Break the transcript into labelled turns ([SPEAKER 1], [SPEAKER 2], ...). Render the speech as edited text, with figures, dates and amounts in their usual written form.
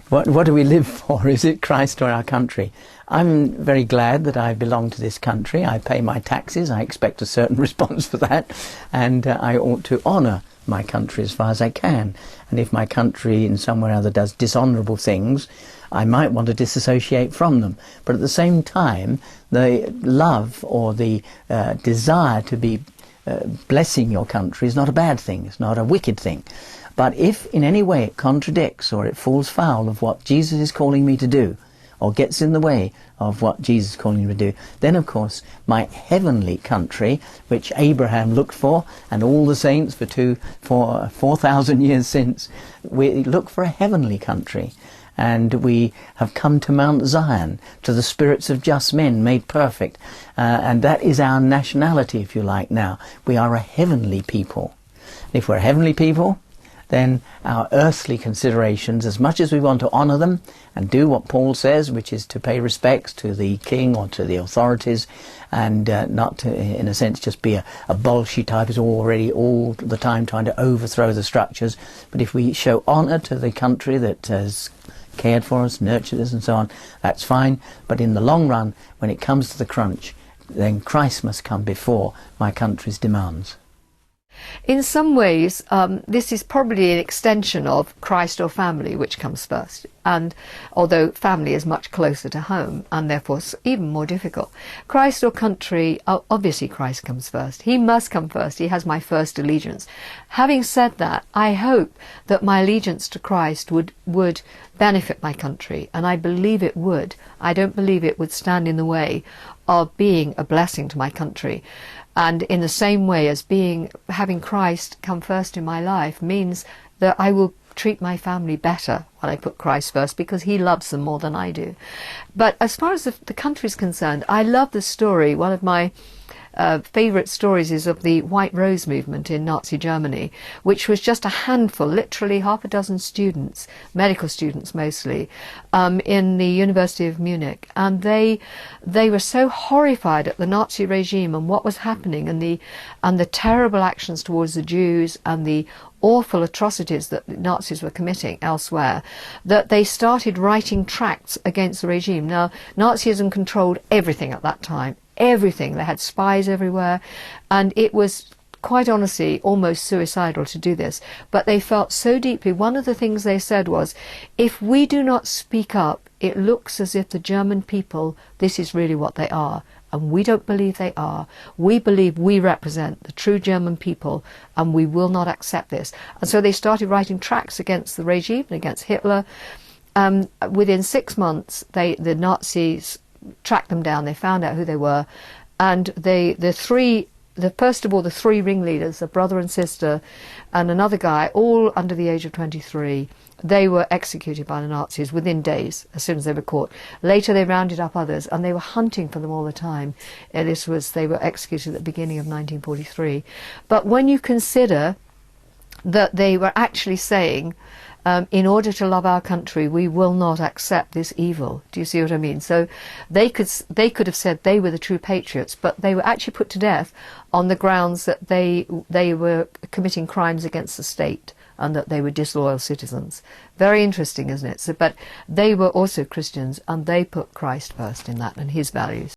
[SPEAKER 1] What do we live for? Is it Christ or our country? I'm very glad that I belong to this country. I pay my taxes. I expect a certain response for that. And I ought to honour my country as far as I can. And if my country in some way or other does dishonourable things, I might want to disassociate from them. But at the same time, the love or the desire to be blessing your country is not a bad thing. It's not a wicked thing. But if in any way it contradicts or it falls foul of what Jesus is calling me to do, or gets in the way of what Jesus is calling me to do, then of course my heavenly country, which Abraham looked for, and all the saints for 4,000 years since, we look for a heavenly country. And we have come to Mount Zion, to the spirits of just men made perfect. And that is our nationality, if you like, now. We are a heavenly people. If we're a heavenly people, then our earthly considerations, as much as we want to honour them and do what Paul says, which is to pay respects to the king or to the authorities, and not to, in a sense, just be a bolshy type who's already all the time trying to overthrow the structures. But if we show honour to the country that has cared for us, nurtured us and so on, that's fine. But in the long run, when it comes to the crunch, then Christ must come before my country's demands.
[SPEAKER 2] In some ways, this is probably an extension of Christ or family, which comes first. And although family is much closer to home and therefore even more difficult, Christ or country, obviously Christ comes first. He must come first. He has my first allegiance. Having said that, I hope that my allegiance to Christ would benefit my country, and I believe it would. I don't believe it would stand in the way of being a blessing to my country. And in the same way as having Christ come first in my life means that I will treat my family better when I put Christ first, because he loves them more than I do. But as far as the country is concerned, I love the story. One of my favourite stories is of the White Rose movement in Nazi Germany, which was just a handful, literally half a dozen students, medical students mostly, in the University of Munich. And they were so horrified at the Nazi regime and what was happening, and the terrible actions towards the Jews and the awful atrocities that the Nazis were committing elsewhere, that they started writing tracts against the regime. Now, Nazism controlled everything at that time. Everything. They had spies everywhere, and it was quite honestly almost suicidal to do this, but they felt so deeply. One of the things they said was, if we do not speak up, it looks as if the German people, this is really what they are, and we don't believe they are. We believe we represent the true German people, and we will not accept this. And so they started writing tracts against the regime and against Hitler. Within 6 months, the Nazis tracked them down. They found out who they were, and first of all the three ringleaders, a brother and sister and another guy, all under the age of 23, they were executed by the Nazis within days as soon as they were caught. Later they rounded up others, and they were hunting for them all the time. They were executed at the beginning of 1943. But when you consider that they were actually saying, in order to love our country, we will not accept this evil. Do you see what I mean? So they could have said they were the true patriots, but they were actually put to death on the grounds that they were committing crimes against the state and that they were disloyal citizens. Very interesting, isn't it? But they were also Christians, and they put Christ first in that and his values.